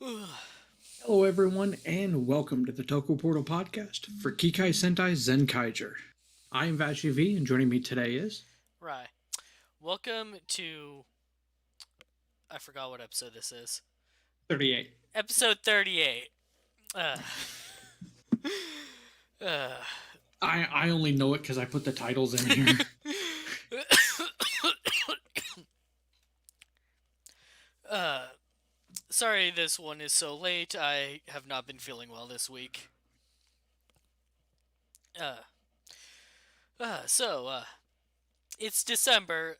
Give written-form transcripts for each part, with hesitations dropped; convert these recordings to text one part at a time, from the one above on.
Hello, everyone, and welcome to the Toku Portal podcast for Kikai Sentai Zenkaiger. I am Vashi V, and joining me today is Right. Welcome to. I forgot what episode this is. 38. Episode 38. Uh, uh, I only know it because I put the titles in here. uh, sorry this one is so late. I have not been feeling well this week. Uh, so, it's December,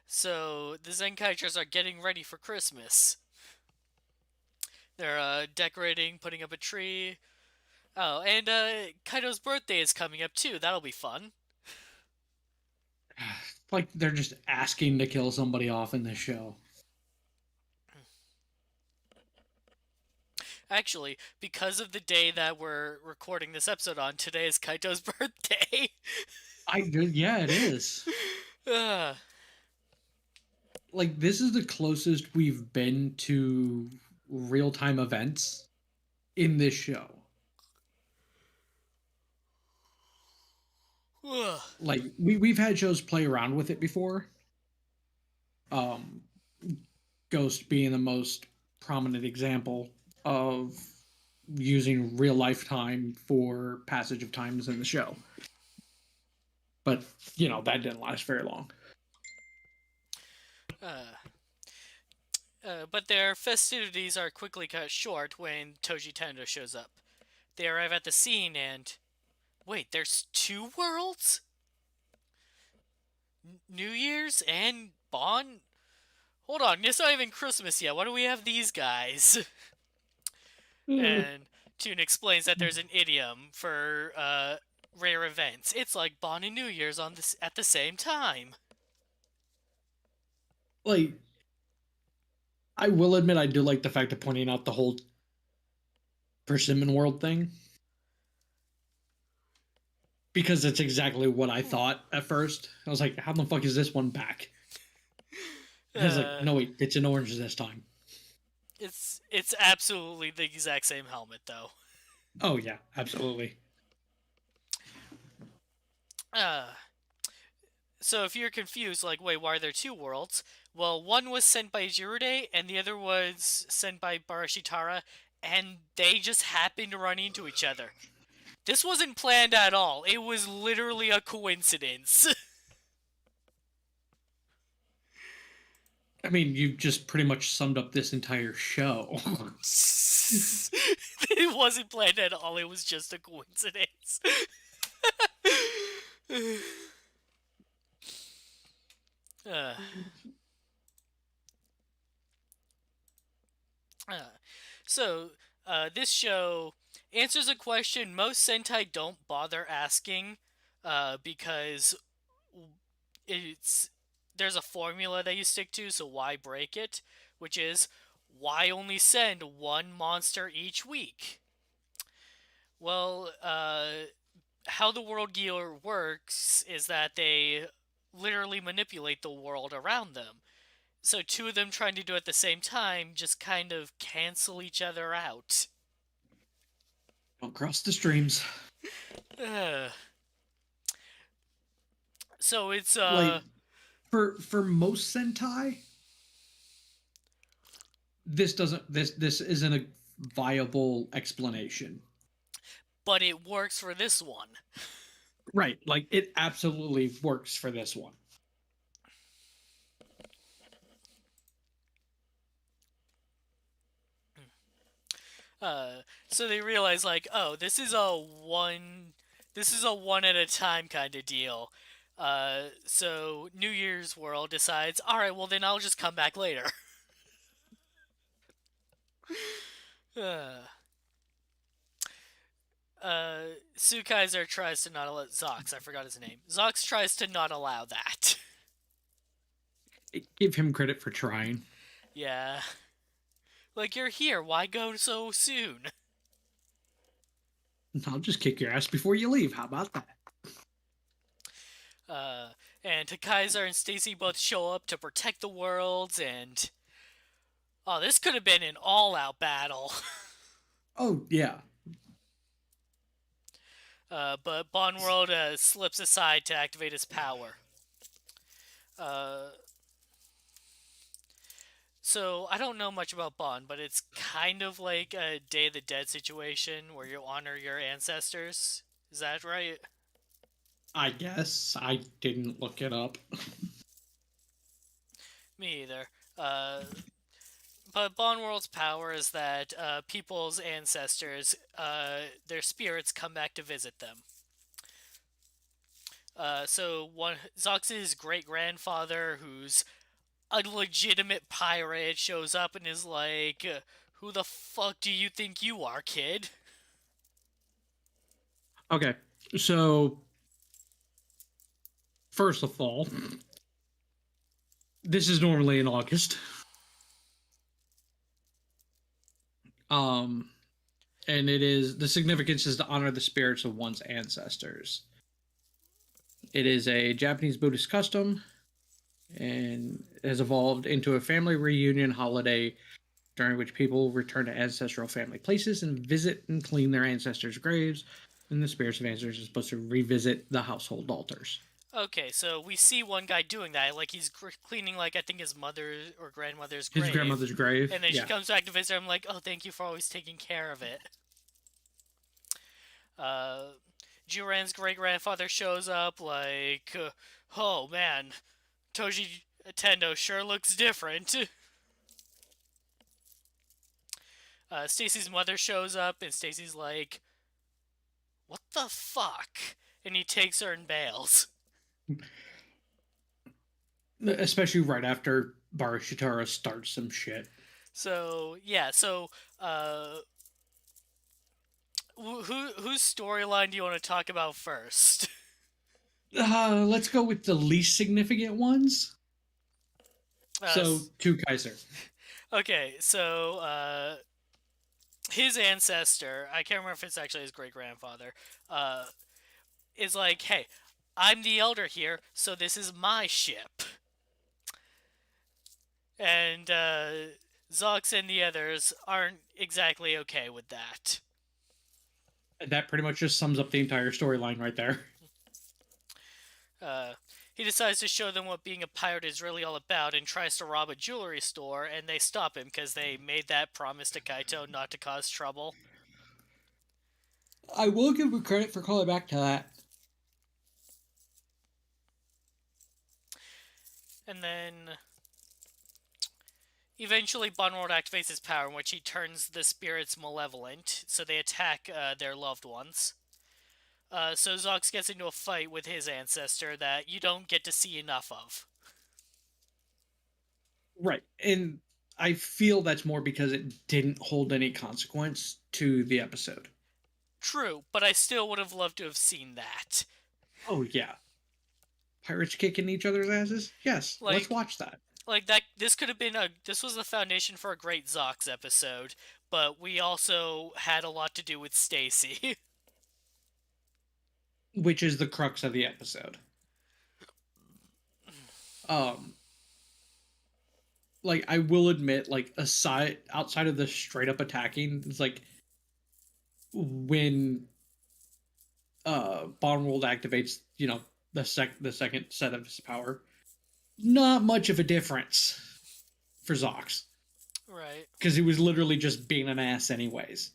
so the Zenkaijers are getting ready for Christmas. They're, decorating, putting up a tree. Oh, and, Kaido's birthday is coming up too. That'll be fun. Like they're just asking to kill somebody off in this show. Actually, because of the day that we're recording this episode on, today is Kaito's birthday. Yeah, it is. uh, Like this is the closest we've been to real time events in this show. Like we've had shows play around with it before. Um, Ghost being the most prominent example of using real lifetime for passage of times in the show. But, that didn't last very long. uh, but their festivities are quickly cut short when Toji Tendo shows up. They arrive at the scene and. Wait, there's two worlds? New Year's and Bon? Hold on, it's not even Christmas yet. Why do we have these guys? And Toon explains that there's an idiom for rare events. It's like Bon and New Year's on this at the same time. Like, I will admit I do like the fact of pointing out the whole persimmon world thing. Because it's exactly what I thought at first. I was like, how the fuck is this one back? And I was like, Uh, no, wait, it's an orange this time. it's absolutely the exact same helmet though. Oh, yeah, absolutely. Uh, so if you're confused, like, wait, why are there two worlds? Well, one was sent by Jirude, and the other was sent by Barashitara, and they just happened to run into each other. This wasn't planned at all. It was literally a coincidence. I mean, you just pretty much summed up this entire show. It wasn't planned at all. It was just a coincidence. uh, uh, so, this show answers a question most Sentai don't bother asking because it's there's a formula that you stick to, so why break it? Which is, why only send one monster each week? Well, how the world gear works is that they literally manipulate the world around them. So two of them trying to do it at the same time just kind of cancel each other out. Don't cross the streams. Uh, so it's Like, for most Sentai, this isn't a viable explanation. but it works for this one. Right. Like it absolutely works for this one. So they realize like, oh, this is a one at a time kind of deal. So New Year's World decides, all right, well then I'll just come back later. uh, Sukaiser tries to not allow Zox. I forgot his name. Zox tries to not allow that. Give him credit for trying. Yeah, like you're here. Why go so soon? I'll just kick your ass before you leave. How about that? And Kaiser and Stacy both show up to protect the worlds, and Oh, this could have been an all-out battle. Oh yeah. But Bonworld slips aside to activate his power. Uh, so I don't know much about Bond, but it's kind of like a Day of the Dead situation where you honor your ancestors. Is that right? I guess I didn't look it up. Me either. Uh, but Bonworld's power is that people's ancestors, their spirits come back to visit them. So one Zox's great grandfather, who's a legitimate pirate, shows up and is like, "Who the fuck do you think you are, kid?" Okay, so first of all, this is normally in August. Um, and it is the significance is to honor the spirits of one's ancestors. It is a Japanese Buddhist custom and has evolved into a family reunion holiday during which people return to ancestral family places and visit and clean their ancestors' graves. And the spirits of ancestors are supposed to revisit the household altars. Okay, so we see one guy doing that, like he's cleaning, like I think his mother or grandmother's His grave, grandmother's grave. and then she Yeah. comes back to visit him, like, "Oh, thank you for always taking care of it." Uh, Juran's great grandfather shows up, like, "Oh man, Toji Tendo sure looks different." Stacy's mother shows up, and Stacy's like, "What the fuck?" And he takes her and bails. Especially right after Barashitara starts some shit. So yeah, so whose storyline do you want to talk about first? Let's go with the least significant ones. Uh, So, two Kaiser. okay, so his ancestor, I can't remember if it's actually his great grandfather, uh, is like, "Hey, I'm the elder here, so this is my ship." And Zox and the others aren't exactly okay with that. That pretty much just sums up the entire storyline right there. Uh, he decides to show them what being a pirate is really all about and tries to rob a jewelry store, and they stop him because they made that promise to Kaito not to cause trouble. I will give him credit for calling back to that. And then eventually Bonworld activates his power, in which he turns the spirits malevolent, so they attack their loved ones. So Zox gets into a fight with his ancestor that you don't get to see enough of. Right. And I feel that's more because it didn't hold any consequence to the episode. True, but I still would have loved to have seen that. Oh, yeah. Pirates kicking each other's asses? Yes, let's Like, watch that. like that. This could have been a. This was the foundation for a great Zox episode, but we also had a lot to do with Stacy. Which is the crux of the episode. Um, like I will admit, like aside outside of the straight up attacking, it's like when Bondworld activates, the second set of his power, not much of a difference for Zox. Right. Because he was literally just being an ass anyways.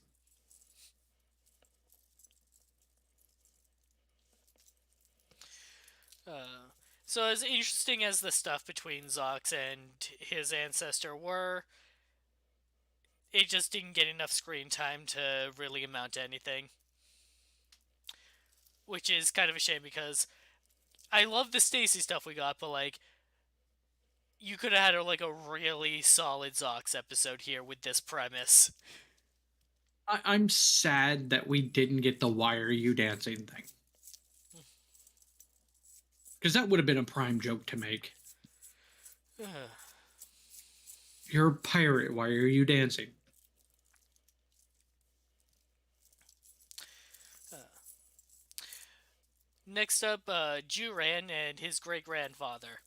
Uh, so as interesting as the stuff between Zox and his ancestor were, it just didn't get enough screen time to really amount to anything. Which is kind of a shame because I love the Stacy stuff we got, but like you could have had like a really solid Zox episode here with this premise. I'm sad that we didn't get the "Why are you dancing" thing. Because that would have been a prime joke to make. You're a pirate. Why are you dancing? Next up, Juran and his great grandfather.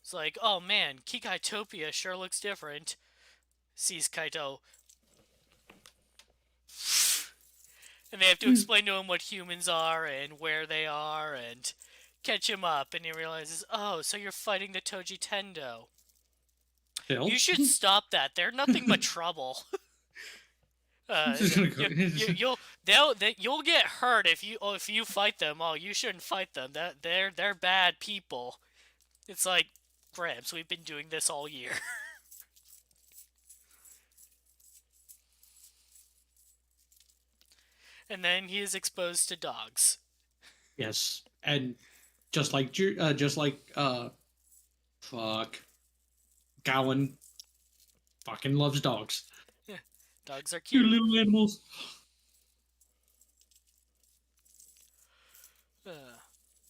It's like, "Oh man, Kikai Topia sure looks different." sees Kaito, and they have to explain to him what humans are and where they are and catch him up, and he realizes, oh, so you're fighting the Toji Tendo. You Still, should stop that. They're nothing but trouble. just gonna go. You'll get hurt if you fight them. Oh, you shouldn't fight them. They're bad people. It's like, Gramps, we've been doing this all year. And then he is exposed to dogs. Yes, and fuck, Gowan fucking loves dogs. Dogs are You cute. little animals.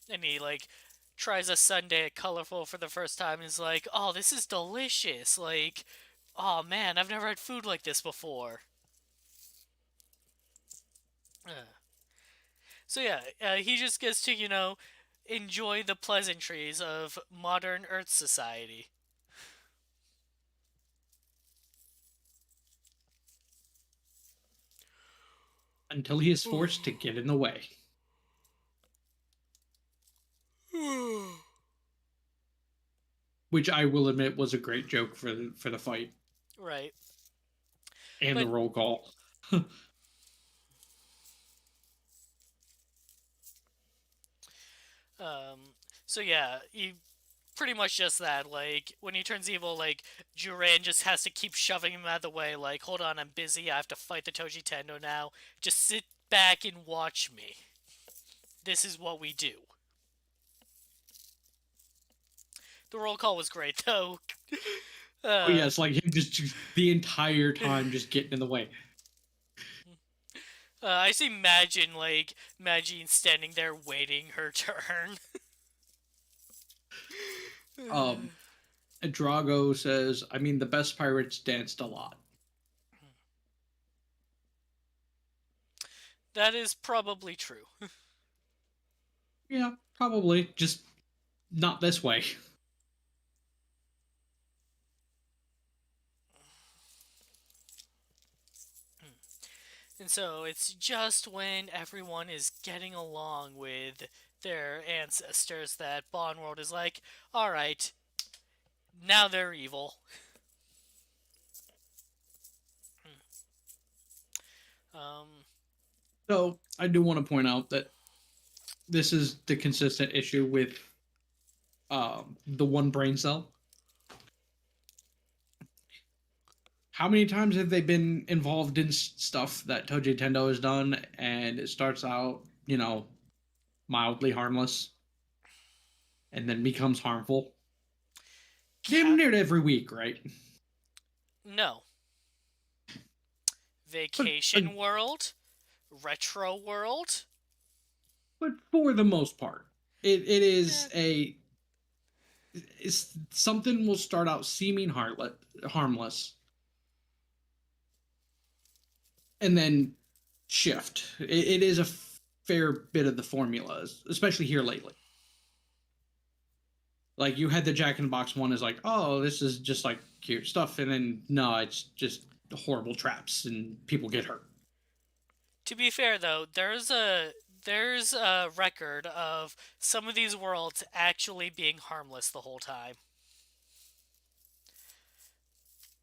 And he like tries a sundae at Colorful for the first time and is like, "Oh, this is delicious! Like, oh man, I've never had food like this before." So yeah, he just gets to enjoy the pleasantries of modern Earth society. Until he is forced to get in the way. Which I will admit was a great joke for the fight Right. and But the roll call. so yeah, he pretty much just that. Like when he turns evil, like Juran just has to keep shoving him out of the way. Like, hold on, I'm busy. I have to fight the Toji Tendo now. Just sit back and watch me. This is what we do. The roll call was great though. Oh yeah, it's like him just the entire time just getting in the way. I just imagine Magine standing there waiting her turn. Drago says, I mean, the best pirates danced a lot. That is probably true. Yeah, probably. Just not this way. And so it's just when everyone is getting along with their ancestors that Bondworld is like, alright, now they're evil. Um, So I do want to point out that this is the consistent issue with the one brain cell. How many times have they been involved in stuff that Toji Tendo has done, and it starts out, mildly harmless, and then becomes harmful? Damn near every week, right? No. But, Vacation World, Retro World. but for the most part, it is something will start out seeming harmless, and then shift. It is a fair bit of the formula, especially here lately. Like you had the Jack in the Box one is like, oh, this is just like cute stuff, and then no, it's just horrible traps and people get hurt. To be fair though, there's a record of some of these worlds actually being harmless the whole time.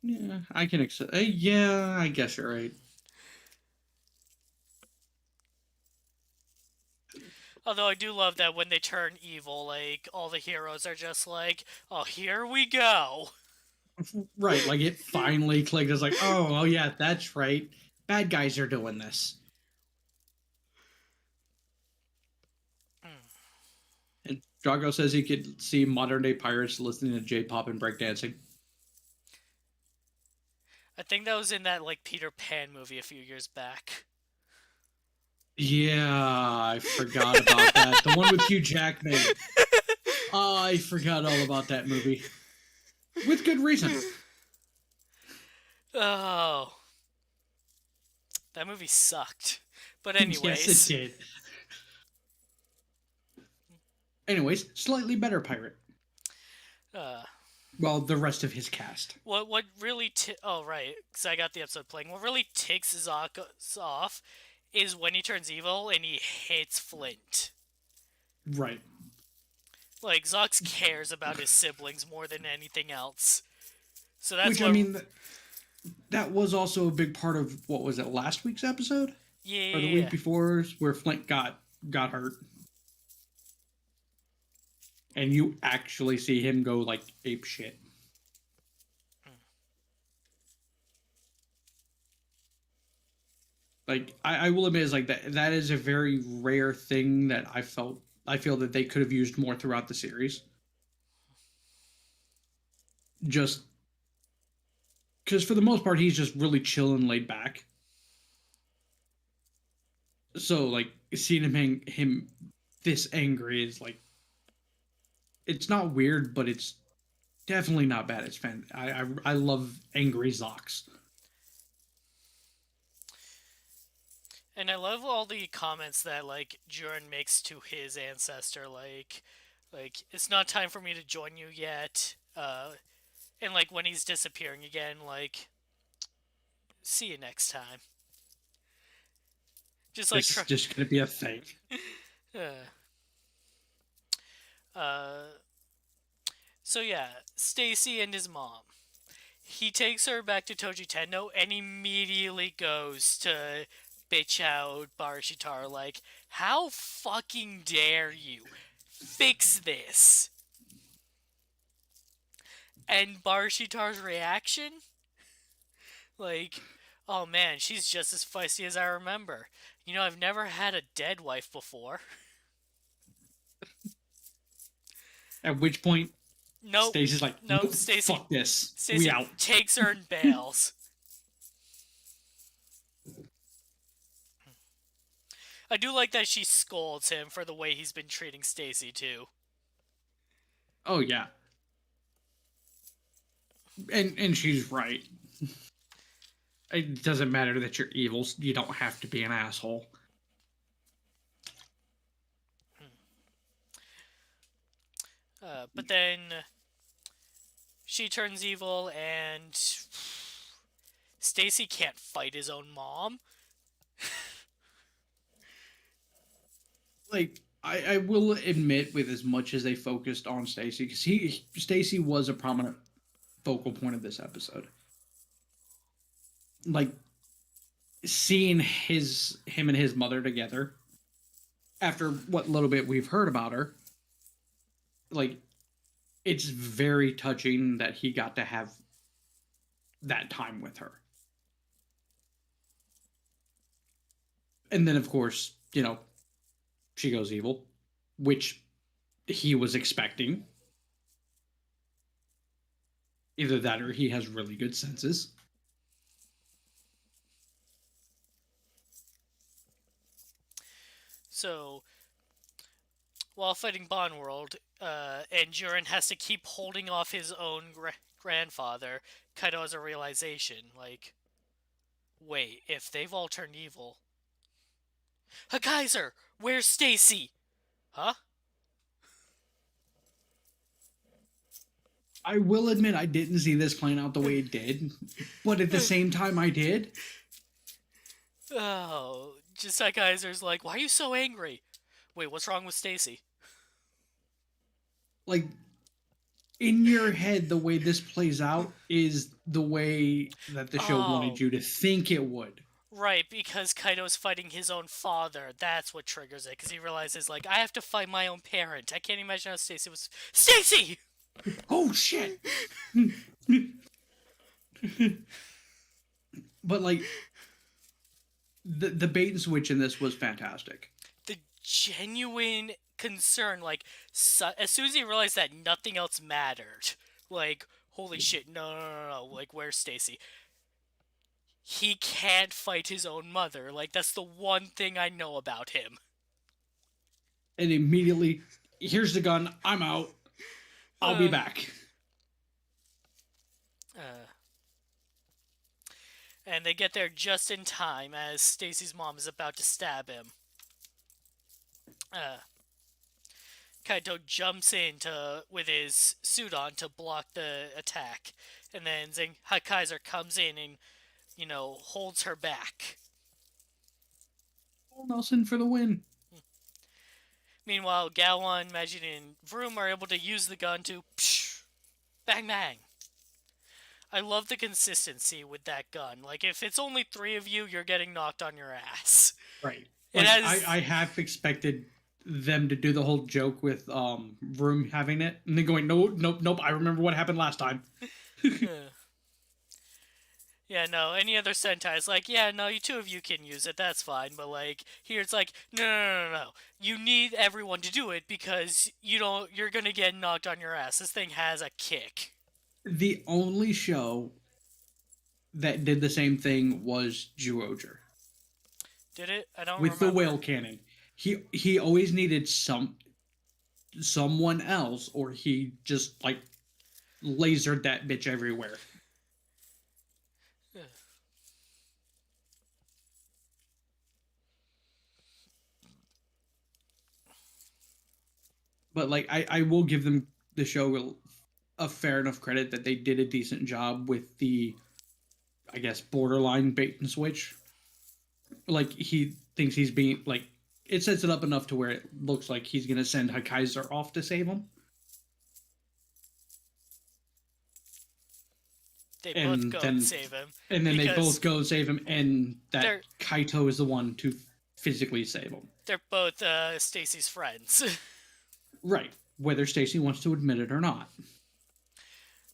Yeah, I can accept. Yeah, I guess you're right. Although I do love that when they turn evil, like all the heroes are just like, "Oh, here we go." Right, like it finally clicked. It's like, oh yeah, that's right. Bad guys are doing this. And Drago says he could see modern day pirates listening to J-pop and breakdancing. I think that was in that like Peter Pan movie a few years back. Yeah, I forgot about that. The one with Hugh Jackman. I forgot all about that movie. With good reason. Oh, that movie sucked. But anyways, Yes, it did. Anyways, slightly better pirate. Well, the rest of his cast. What really oh right, because I got the episode playing. What really ticks Zoc off is when he turns evil and he hits Flint. Right. Like Zox cares about his siblings more than anything else. So that's Which, I what. mean, that was also a big part of what was it, last week's episode? Or the week Yeah. before, where Flint got hurt. And you actually see him go like ape shit. Like I will admit, is like that is a very rare thing that I feel that they could have used more throughout the series. Just because for the most part he's just really chill and laid back. So like seeing him this angry is like it's not weird, but it's definitely not bad. It's fan. I love angry Zox. And I love all the comments that like Jurin makes to his ancestor, like it's not time for me to join you yet. And like when he's disappearing again, like see you next time. Just like This is try. just gonna be a thing. uh, so yeah, Stacy and his mom. He takes her back to Toji Tendo and immediately goes to bitch out Barishitar like, how fucking dare you? Fix this. And Barishitar's reaction? Like, oh man, she's just as feisty as I remember. You know, I've never had a dead wife before. At which point Nope. Stacy's like, Nope. nope, fuck this. We Stacy out. takes her and bails. I do like that she scolds him for the way he's been treating Stacy too. Oh yeah. And she's right. It doesn't matter that you're evil. You don't have to be an asshole. But then she turns evil and Stacy can't fight his own mom. Like I will admit, with as much as they focused on Stacy, because Stacy was a prominent focal point of this episode. Like seeing him and his mother together after what little bit we've heard about her, like it's very touching that he got to have that time with her. And then of course, she goes evil, which he was expecting. Either that or he has really good senses. So, while fighting Bond World, and Jurin has to keep holding off his own grandfather, Kaido has a realization, like, wait, if they've all turned evil... Hakaiser! Where's Stacy? Huh? I will admit I didn't see this playing out the way it did, but at the same time I did. Oh, just Hakaiser's like, why are you so angry? Wait, what's wrong with Stacy? Like in your head, the way this plays out is the way that the show wanted you to think it would. Right, because Kaido's fighting his own father. That's what triggers it, because he realizes, like, I have to fight my own parent. I can't imagine how Stacy was... Stacy! Oh, shit! But, like, the bait and switch in this was fantastic. The genuine concern, like, as soon as he realized that nothing else mattered, like, holy shit, no, like, where's Stacy? He can't fight his own mother. Like, that's the one thing I know about him. And immediately, here's the gun, I'm out. I'll be back. And they get there just in time as Stacy's mom is about to stab him. Kaito jumps in with his suit on to block the attack, and then Kaiser comes in and holds her back. Nelson for the win. Meanwhile, Galwan, Majin, and Vroom are able to use the gun to bang bang. I love the consistency with that gun. Like, if it's only three of you, you're getting knocked on your ass. Right. It Like has. I have expected them to do the whole joke with Vroom having it and then going, nope, I remember what happened last time. Yeah, no, any other Sentai's like, yeah, no, you two of you can use it, that's fine. But, like, here it's like, no. You need everyone to do it because you're gonna get knocked on your ass. This thing has a kick. The only show that did the same thing was Zyuohger. Did it? I don't With remember. the whale cannon. He always needed someone else, or he just, like, lasered that bitch everywhere. But, like, I will give them the show a fair enough credit that they did a decent job with the, I guess, borderline bait and switch. Like, he thinks he's being, like, it sets it up enough to where it looks like he's going to send Kaiser off to save him. They both go and save him. And then they both go and save him, and that Kaito is the one to physically save him. They're both Stacy's friends. Right. Whether Stacy wants to admit it or not.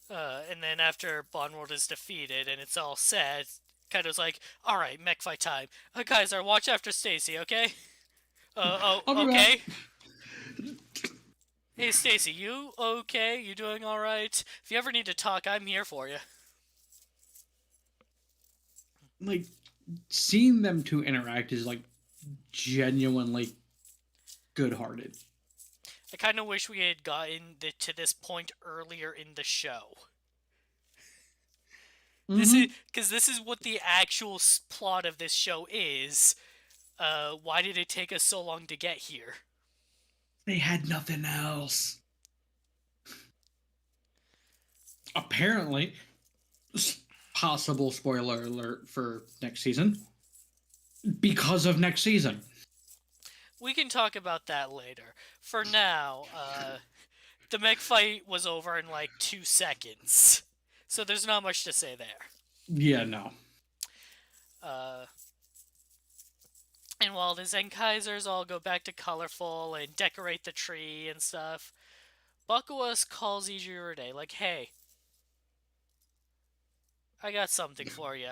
And then after Bondworld is defeated and it's all set, Kaito's like, alright, mech fight time. Kaiser, watch after Stacy, okay? Okay. Hey, Stacy, you okay? You doing alright? If you ever need to talk, I'm here for you. Like, seeing them two interact is, like, genuinely good-hearted. I kind of wish we had gotten to this point earlier in the show. Because this is what the actual plot of this show is. Why did it take us so long to get here? They had nothing else. Apparently, possible spoiler alert for next season, because of next season. We can talk about that later. For now, the mech fight was over in like 2 seconds. So there's not much to say there. Yeah, no. And while the Zenkaisers all go back to colorful and decorate the tree and stuff, Bakuwas calls Ijiride, like, hey, I got something for you.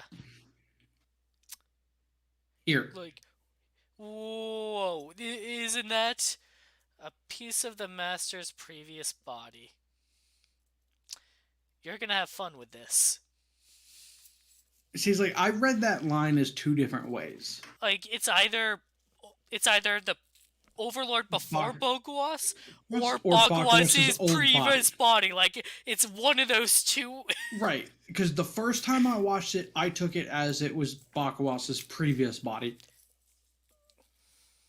Here. Like, whoa, isn't that a piece of the master's previous body? You're gonna have fun with this. She's like, I read that line as two different ways. Like, it's either the Overlord before Bakuwas or Bakuwas' previous body. Like, it's one of those two. Right, because the first time I watched it, I took it as it was Bakuwas' previous body.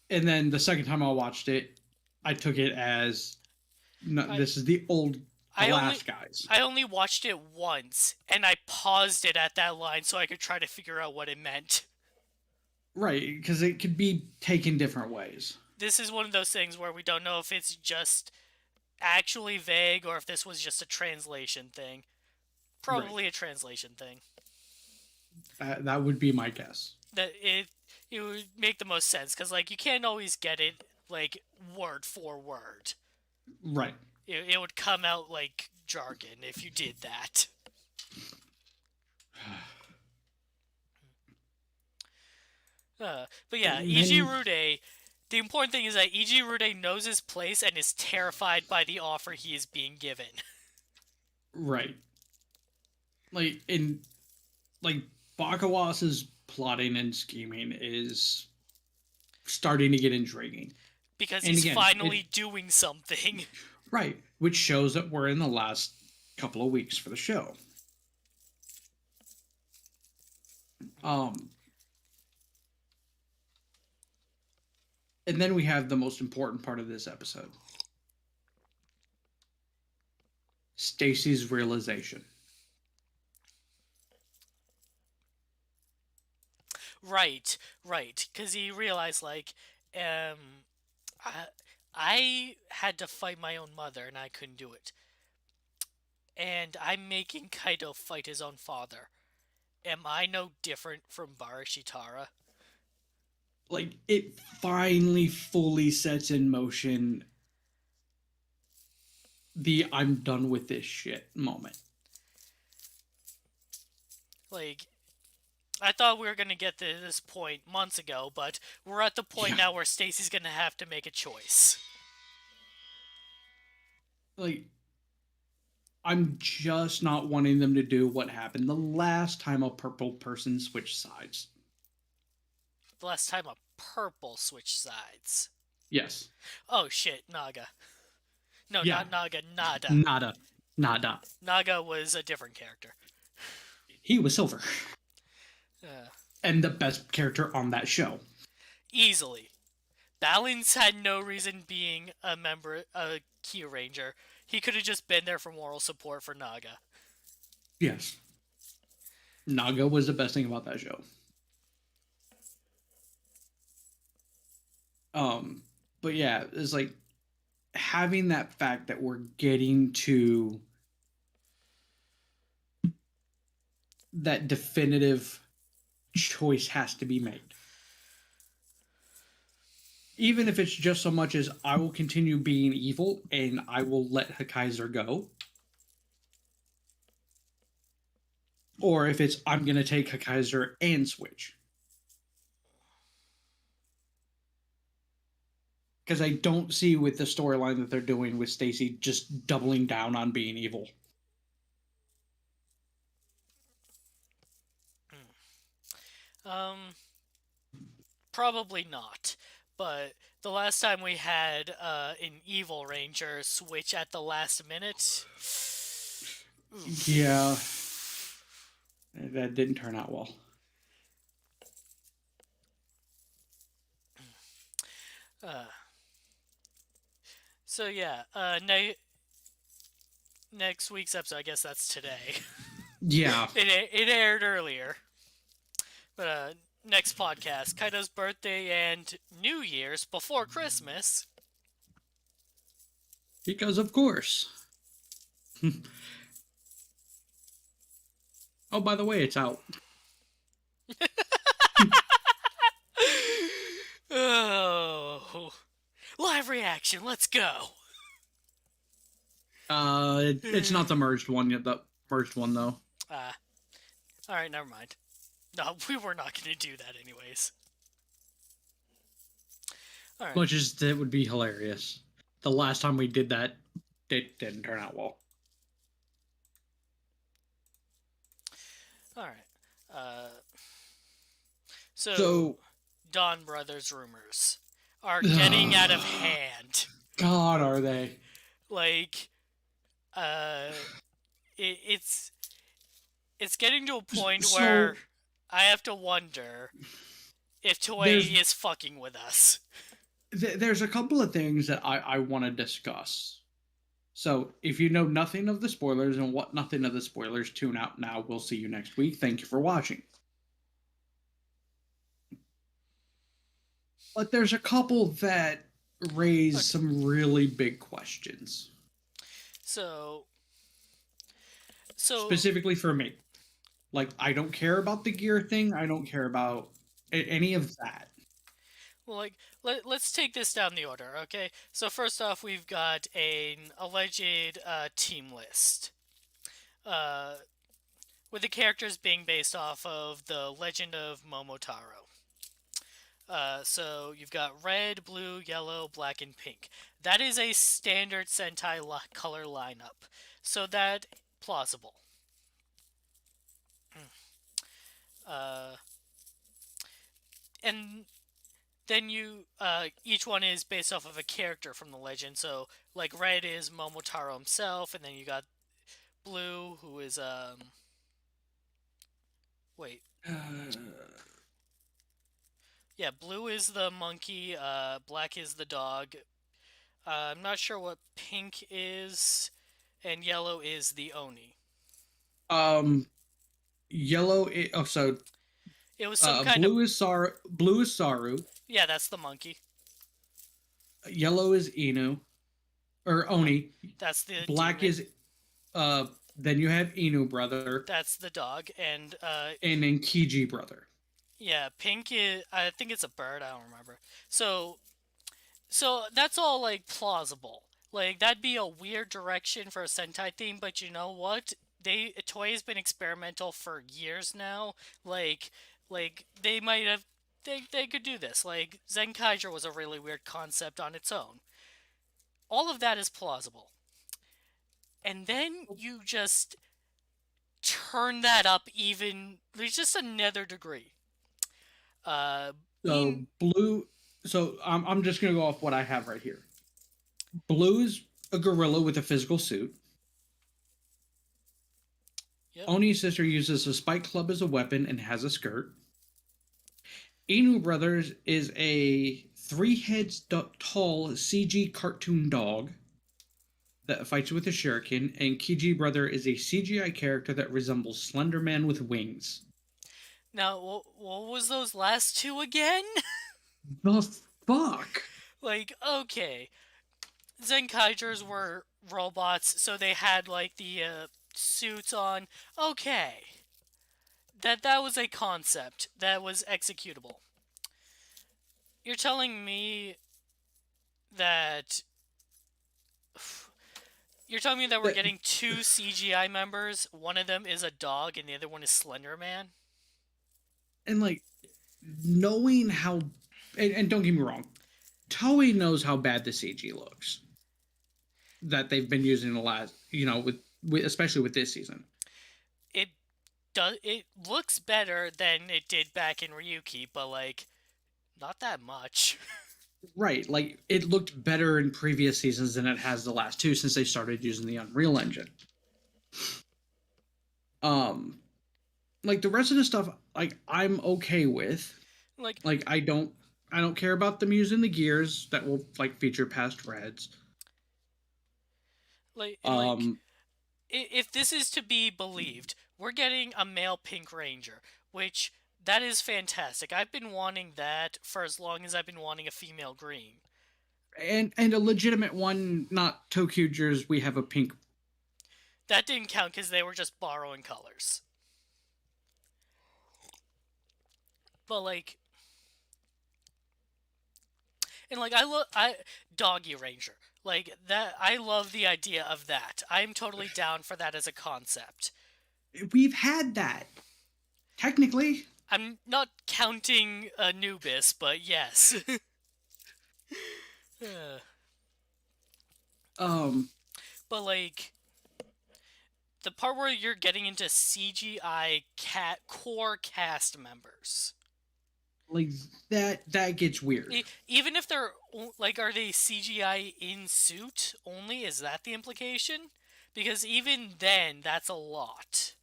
And then the second time I watched it, I took it as, no, this is the last guys. I only watched it once, and I paused it at that line so I could try to figure out what it meant. Right, because it could be taken different ways. This is one of those things where we don't know if it's just actually vague or if this was just a translation thing. Probably a translation thing. That would be my guess. That it would make the most sense, because, like, you can't always get it, like, word for word. Right. It would come out like jargon if you did that. But yeah, Ijirude, the important thing is that Ijirude knows his place and is terrified by the offer he is being given. Right. Bakuwas' plotting and scheming is starting to get intriguing. Because he's finally doing something. Right, which shows that we're in the last couple of weeks for the show. And then we have the most important part of this episode. Stacy's realization. Right, right. Because he realized, like, I, I had to fight my own mother and I couldn't do it. And I'm making Kaido fight his own father. Am I no different from Barashitara? Like, it finally fully sets in motion the I'm done with this shit moment. Like, I thought we were going to get to this point months ago, but we're at the point Yeah. now where Stacy's going to have to make a choice. Like, I'm just not wanting them to do what happened the last time a purple person switched sides. The last time a purple switched sides. Yes. Oh shit, Naga. No, Yeah. not Naga, Nada. Nada. Nada. Naga was a different character. He was silver. Uh, And the best character on that show. Easily. Balance had no reason being a Key Ranger. He could have just been there for moral support for Naga. Yes. Naga was the best thing about that show. But yeah, it's like having that fact that we're getting to that definitive choice has to be made. Even if it's just so much as I will continue being evil and I will let Hakaiser go. Or if it's I'm going to take Hakaiser and switch. Because I don't see with the storyline that they're doing with Stacy just doubling down on being evil. Probably not. But the last time we had an evil ranger switch at the last minute. Yeah. That didn't turn out well. So yeah, next week's episode, I guess that's today. Yeah. It aired earlier. But next podcast, Kaido's birthday and New Year's before Christmas. Because of course. Oh, by the way, it's out. Oh, live reaction. Let's go. It's not the merged one yet. The merged one though. All right, never mind. No, we were not going to do that anyways. All right. Which is that would be hilarious. The last time we did that, it didn't turn out well. All right. So Dawn Brothers rumors are getting out of hand. God, are they? Like, it's getting to a point where I have to wonder if Toei is fucking with us. There's a couple of things that I want to discuss. So, if you know nothing of the spoilers and what nothing of the spoilers, tune out now. We'll see you next week. Thank you for watching. But there's a couple that raise some really big questions. So specifically for me. Like, I don't care about the gear thing. I don't care about any of that. Well, like, let's take this down the order, okay? So first off, we've got an alleged team list. With the characters being based off of the Legend of Momotaro. So you've got red, blue, yellow, black, and pink. That is a standard Sentai color lineup. So that plausible. And then you each one is based off of a character from the legend. So like red is Momotaro himself, and then you got blue, who is wait. Yeah, blue is the monkey, black is the dog. I'm not sure what pink is. And yellow is the Oni. Um, oh, so It was some kind of. Blue is Saru. Yeah, that's the monkey. Yellow is Inu or Oni. That's the Black demon. is uh. Then you have Inu brother, That's the dog. and then Kiji brother. Yeah, pink is. I think it's a bird. I don't remember. So that's all like plausible. Like that'd be a weird direction for a Sentai theme, but you know what? Toei's been experimental for years now. Like they might have they could do this. Like Zenkaiger was a really weird concept on its own. All of that is plausible. And then you just turn that up even there's just another degree. Uh So in blue. So I'm just gonna go off what I have right here. Blue is a gorilla with a physical suit. Yep. Oni's sister uses a spike club as a weapon and has a skirt. Inu Brothers is a three heads tall CG cartoon dog that fights with a shuriken, and Kiji Brother is a CGI character that resembles Slender Man with wings. Now, what was those last two again? The fuck? Like, okay, Zenkaigers were robots, so they had like the suits on. Okay, that was a concept that was executable. You're telling me that we're That, getting two CGI members. One of them is a dog, and the other one is Slender Man. and like knowing how, and don't get me wrong, Toei knows how bad the CG looks that they've been using the last, with especially with this season. It does. It looks better than it did back in Ryuki, but like not that much. Right, like it looked better in previous seasons than it has the last two since they started using the Unreal Engine. Um, like the rest of the stuff, like I'm okay with. like Like I don't care about them using the gears that will like feature past reds. like Um, if this is to be believed, we're getting a male Pink Ranger, which that is fantastic. I've been wanting that for as long as I've been wanting a female Green. and a legitimate one, not Tokyo's. We have a pink. That didn't count because they were just borrowing colors. But like, and like I Doggy Ranger. Like that, I love the idea of that. I'm totally down for that as a concept. We've had that technically. I'm not counting Anubis, but yes. Um, But like the part where you're getting into CGI core cast members. like that gets weird. Even if they're like, are they CGI in suit only? Is that the implication? Because even then, that's a lot.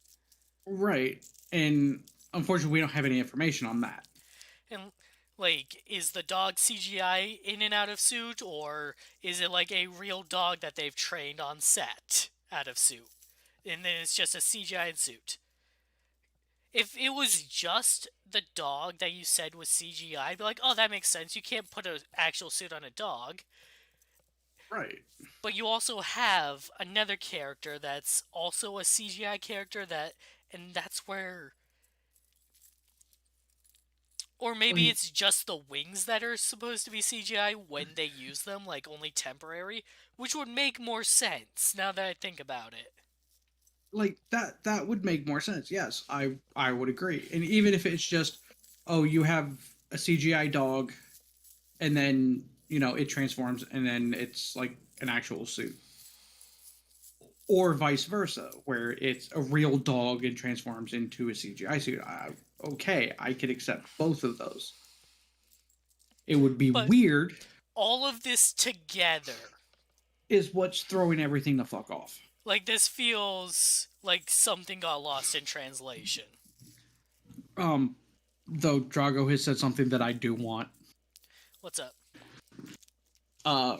Right. And unfortunately, we don't have any information on that. And like, is the dog CGI in and out of suit, or is it like a real dog that they've trained on set out of suit, and then it's just a CGI in suit? If it was just the dog that you said was CGI, I'd be like, oh, that makes sense. You can't put an actual suit on a dog. Right. But you also have another character that's also a CGI character and that's where. Or maybe Like, it's just the wings that are supposed to be CGI when they use them, like only temporary, which would make more sense now that I think about it. that would make more sense. Yes, I would agree. And even if it's just, oh, you have a CGI dog, and then it transforms, and then it's like an actual suit, or vice versa, where it's a real dog and transforms into a CGI suit. Okay, I could accept both of those. It would be But weird, all of this together, is what's throwing everything the fuck off. like this feels like something got lost in translation. Um, though Drago has said something that I do want. What's up? Uh,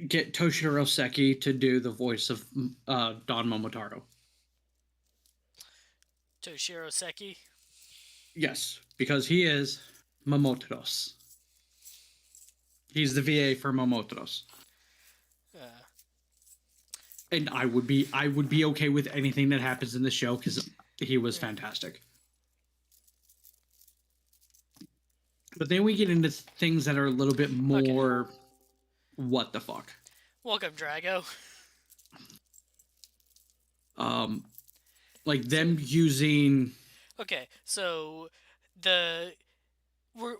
get Toshiro Seki to do the voice of Don Momotaro. Toshiro Seki. Yes, because he is Momotaros. He's the VA for Momotaros. Uh, And I would be okay with anything that happens in the show because he was mm, fantastic. But then we get into things that are a little bit okay. more what the fuck. Welcome, Drago. Um, like them using. Okay, so the we're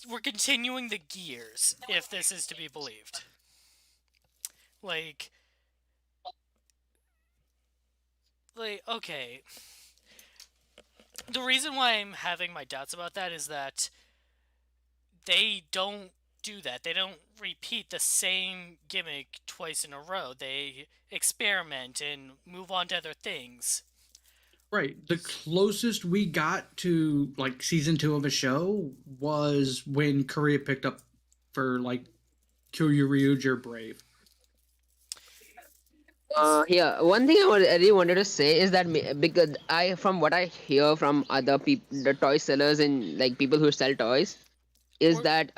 we're continuing the gears if this is to be believed. Like okay. The reason why I'm having my doubts about that is that they don't do that. They don't repeat the same gimmick twice in a row. They experiment and move on to other things. Right. The closest we got to like season 2 of a show was when Korea picked up for like Kyoryuger Brave. Yeah, one thing I really wanted to say is that because from what I hear from other people, the toy sellers and like people who sell toys, is Or that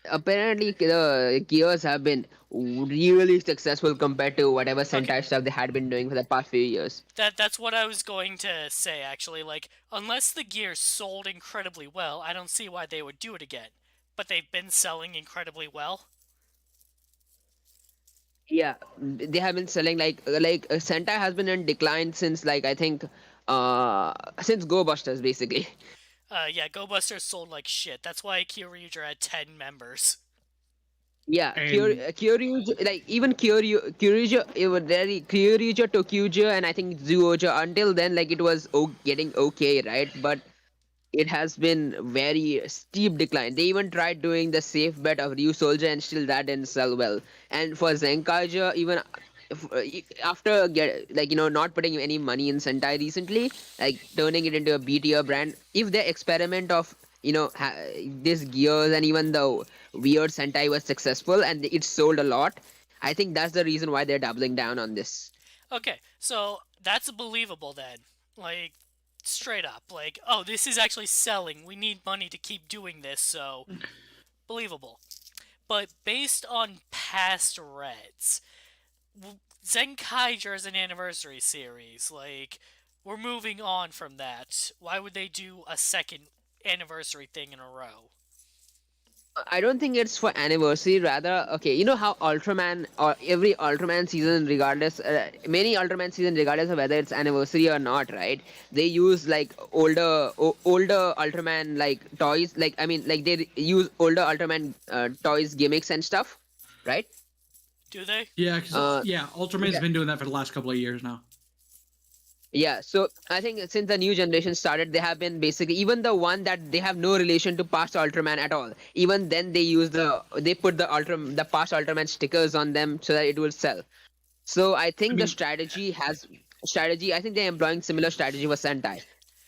apparently the gears have been really successful compared to whatever okay, Sentai stuff they had been doing for the past few years. that's what I was going to say actually. Like unless the gear sold incredibly well, I don't see why they would do it again. But they've been selling incredibly well. Yeah, they have been selling Sentai has been in decline since like I think since Go Busters basically. Yeah, Go Busters sold like shit. That's why Kyoryuger had 10 members. Yeah, And Kyoryuger, like even Kyoryuger, it was very Kyoryuger, Tokyuger, and I think Zuoja. Until then, like it was getting okay, right? But it has been very steep decline. They even tried doing the safe bet of Ryu Soldier, and still that didn't sell well. And for Zenkaiger, even after not putting any money in Sentai recently, like turning it into a B tier brand, if the experiment of this gears and even the weird Sentai was successful and it sold a lot, I think that's the reason why they're doubling down on this. Okay, so that's believable then. Like, straight up. Like, oh, this is actually selling. We need money to keep doing this, so believable. But based on past Reds, Zenkaiger is an anniversary series. Like, we're moving on from that. Why would they do a second anniversary thing in a row? I don't think it's for anniversary. Rather, okay, you know how Ultraman or every Ultraman season, regardless, many Ultraman season, regardless of whether it's anniversary or not, right? They use like older Ultraman like toys. Like I mean, like they use older Ultraman toys, gimmicks and stuff, right? Do they? yeah, because Uh, Ultraman's yeah. been doing that for the last couple of years now. Yeah, so I think since the new generation started, they have been basically even the one that they have no relation to past Ultraman at all. Even then, they put the past Ultraman stickers on them so that it will sell. So I I think the mean, strategy. I think they're employing similar strategy for Sentai,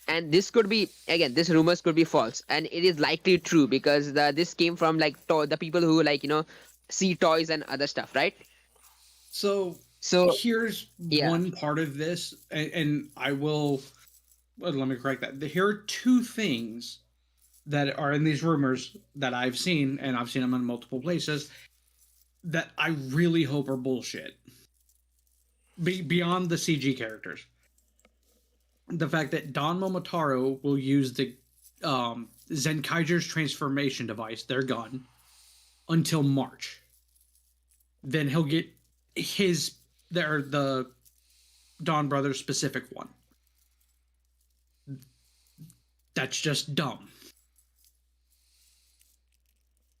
and this could be again. This rumors could be false, and it is likely true because this came from like the people who see toys and other stuff, right? so So here's yeah. one part of this, and I will. Well, let me correct that. Here are two things that are in these rumors that I've seen, and I've seen them in multiple places, that I really hope are bullshit. Beyond the CG characters, the fact that Don Momotaro will use the Zenkaiger's transformation device, their gun, until March. Then he'll get the Don Brothers specific one. That's just dumb.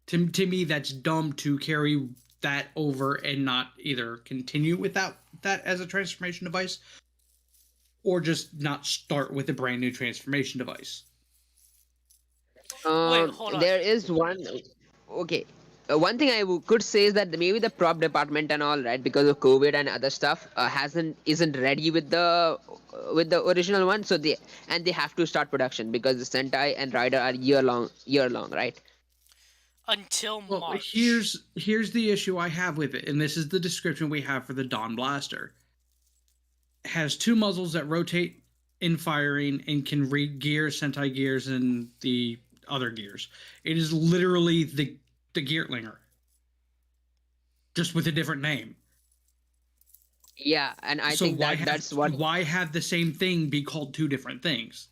To me, that's dumb to carry that over and not either continue with that as a transformation device or just not start with a brand new transformation device. Wait, hold on. There is one. Okay. One thing could say is that maybe the prop department and all right because of COVID and other stuff isn't ready with the original one. So they have to start production because the Sentai and Rider are year long, right? until Well, March. here's the issue I have with it, and this is the description we have for the Dawn Blaster. It has two muzzles that rotate in firing and can re-gear Sentai gears and the other gears. It is literally the Geartlinger, just with a different name. Yeah, and I So think that's what. why have the same thing be called two different things,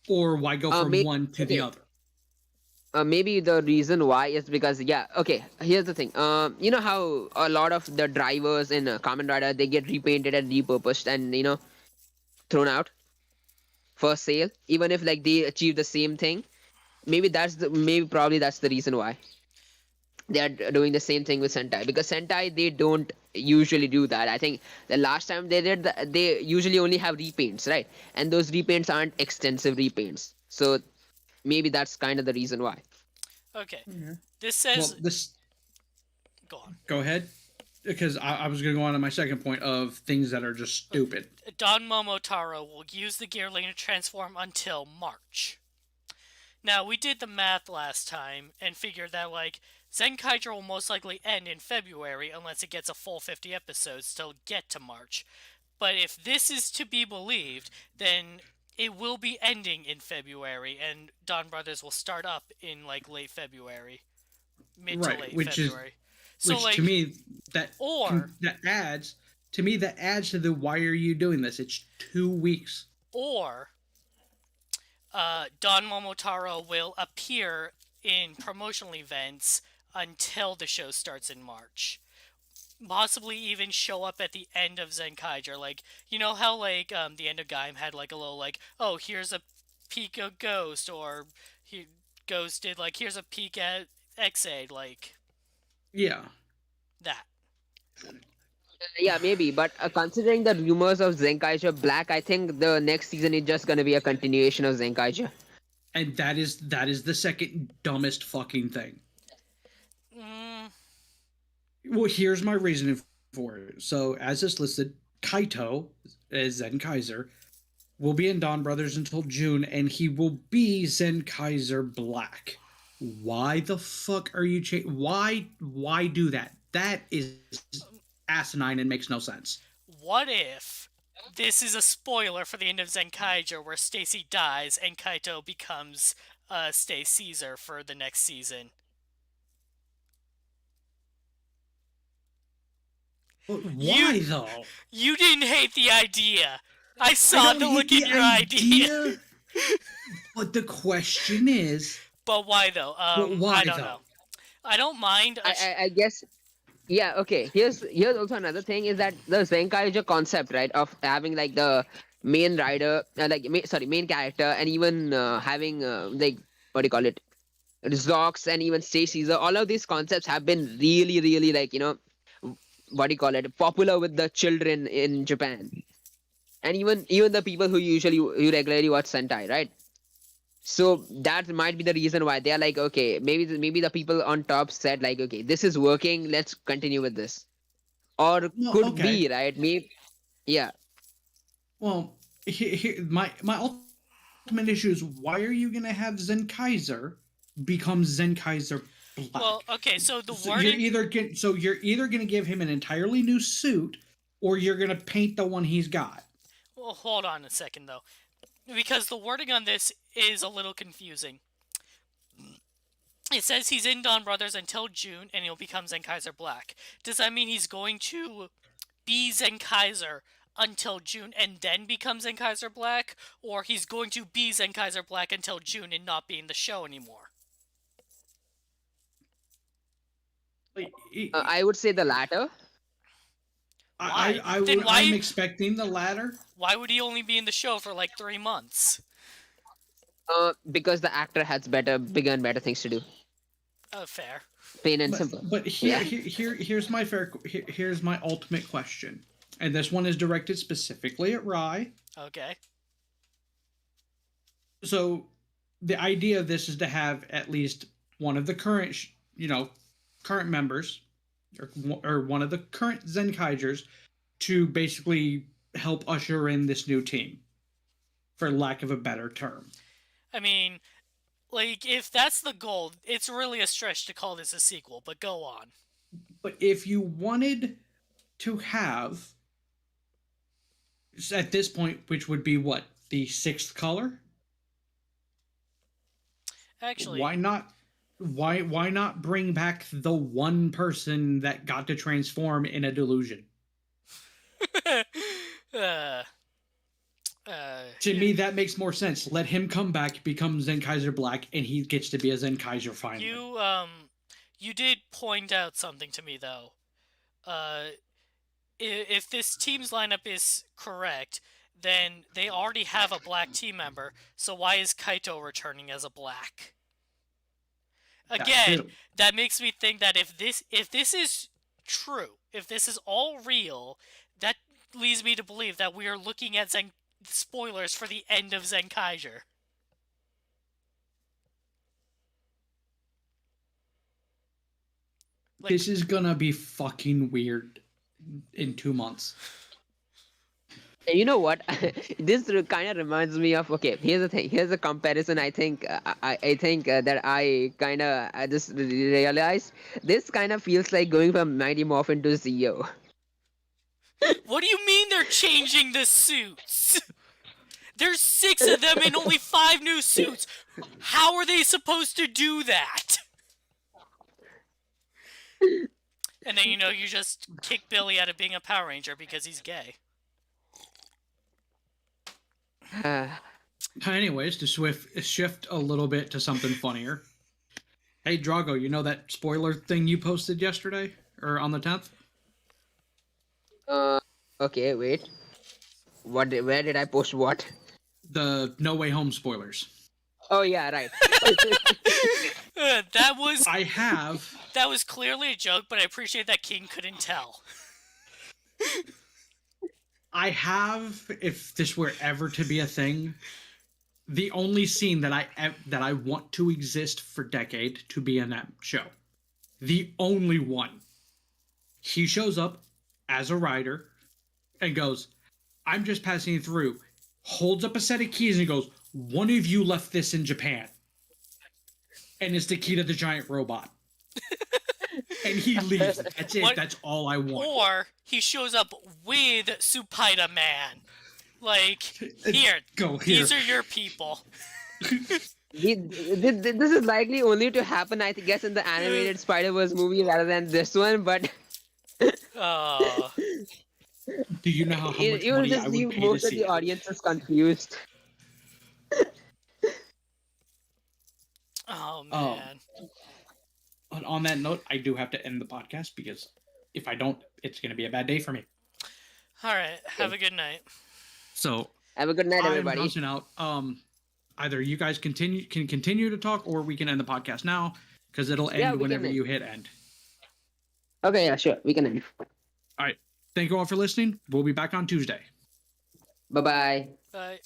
or why go from Maybe, one to the other? maybe the reason why is because, yeah, okay, here's the thing. You know how a lot of the drivers in Kamen Rider, they get repainted and repurposed and thrown out for sale, even if like they achieve the same thing. Maybe probably that's the reason why they are doing the same thing with Sentai, because Sentai, they don't usually do that. I think the last time they did they usually only have repaints, right? And those repaints aren't extensive repaints, so maybe that's kind of the reason why. Okay. Yeah. This says. Well, this. Go on. Go ahead, because I was going to go on to my second point of things that are just stupid. Don Momotaro will use the Gearling to transform until March. Now, we did the math last time and figured that, like, Zenkaiger will most likely end in February unless it gets a full 50 episodes to get to March. But if this is to be believed, then it will be ending in February, and Dawn Brothers will start up in, like, late February. Mid to late February. Which like, to me, that adds to the why are you doing this? It's 2 weeks. Or Don Momotaro will appear in promotional events until the show starts in March. Possibly even show up at the end of Zenkaiger. Like, you know how, like, the end of Gaim had, like, a little, like, oh, here's a peek of Ghost, or Ghost did, like, here's a peek at X-Aid, like... Yeah. That. Yeah, maybe, but considering the rumors of Zenkaiger Black, I think the next season is just gonna be a continuation of Zenkaiger. And that is the second dumbest fucking thing. Well, here's my reasoning for it. So, as is listed, Kaito, as Zenkaiser, will be in Dawn Brothers until June, and he will be Zenkaiser Black. Why the fuck are you why do that? That is asinine and makes no sense. What if this is a spoiler for the end of Zenkaiger, where Stacy dies and Kaito becomes Stay Caesar for the next season? But why though? You didn't hate the idea. I saw the look in your idea. But the question is. But why though? Why I don't know. I don't mind. I guess. Yeah. Okay. Here's also another thing is that the Zenkaiger concept, right, of having like the main rider, main character, and even having like, what do you call it, Zox, and even Stay Caesar. All of these concepts have been really, really, like, what do you call it, popular with the children in Japan, and even the people who regularly watch Sentai, right? So that might be the reason why they are like, okay, maybe the people on top said like, okay, this is working, let's continue with this, or could be, right? Maybe, yeah. Well, my ultimate issue is, why are you gonna have Zenkaiser become Zenkaiser Black? Well, okay, so the wording... You're either gonna give him an entirely new suit, or you're gonna paint the one he's got. Well, hold on a second though, because the wording on this is a little confusing. It says he's in Dawn Brothers until June, and he'll become Zenkaiser Black. Does that mean he's going to be Zenkaiser until June and then become Zenkaiser Black? Or he's going to be Zenkaiser Black until June and not be in the show anymore? I would say the latter. I'm expecting the latter. Why would he only be in the show for like 3 months? Because the actor has bigger and better things to do. Fair. Plain and simple. But here's my ultimate question, and this one is directed specifically at Rai. Okay. So, the idea of this is to have at least one of the current members, or one of the current Zenkaigers, to basically help usher in this new team, for lack of a better term. I mean, Like, if that's the goal, it's really a stretch to call this a sequel, but go on. But if you wanted to have, at this point, which would be what, the sixth color? Actually, Why not? Why not bring back the one person that got to transform in a delusion? uh, To me, that makes more sense. Let him come back, become Zenkaiser Black, and he gets to be a Zenkaiser finally. you did point out something to me though. If this team's lineup is correct, then they already have a black team member. So why is Kaito returning as a black? Again, that makes me think that if this is true, if this is all real, that leads me to believe that we are looking at spoilers for the end of Zenkaiger. Like, this is gonna be fucking weird in 2 months. You know what? This kind of reminds me of. Okay, here's the thing. Here's a comparison. I think. I think that I just realized this kind of feels like going from Mighty Morphin to Zeo. What do you mean they're changing the suits? There's 6 of them and only 5 new suits. How are they supposed to do that? And then, you just kick Billy out of being a Power Ranger because he's gay. Anyways, to shift a little bit to something funnier. Hey, Drago, you know that spoiler thing you posted yesterday? Or on the 10th? Okay, wait. Where did I post what? The No Way Home spoilers. Oh, yeah, right. That was... I have... That was clearly a joke, but I appreciate that King couldn't tell. I have, if this were ever to be a thing, the only scene that I want to exist for Decade to be in that show. The only one. He shows up as a rider and goes, I'm just passing through. Holds up a set of keys and goes, one of you left this in Japan. And it's the key to the giant robot. And he leaves. That's it. That's all I want. Or he shows up with Supaida Man. Like, here, these are your people. This is likely only to happen, I guess, in the animated Spider-Verse movie rather than this one, but... Do you know how much money I would pay to see most of the audience is confused. Oh, man. On that note, I do have to end the podcast because if I don't, it's going to be a bad day for me. All right. Have a good night. So have a good night, everybody. I'm out. Either you guys can continue to talk, or we can end the podcast now because it'll end whenever you hit end. Okay, yeah, sure, we can end. All right. Thank you all for listening. We'll be back on Tuesday. Bye-bye. Bye.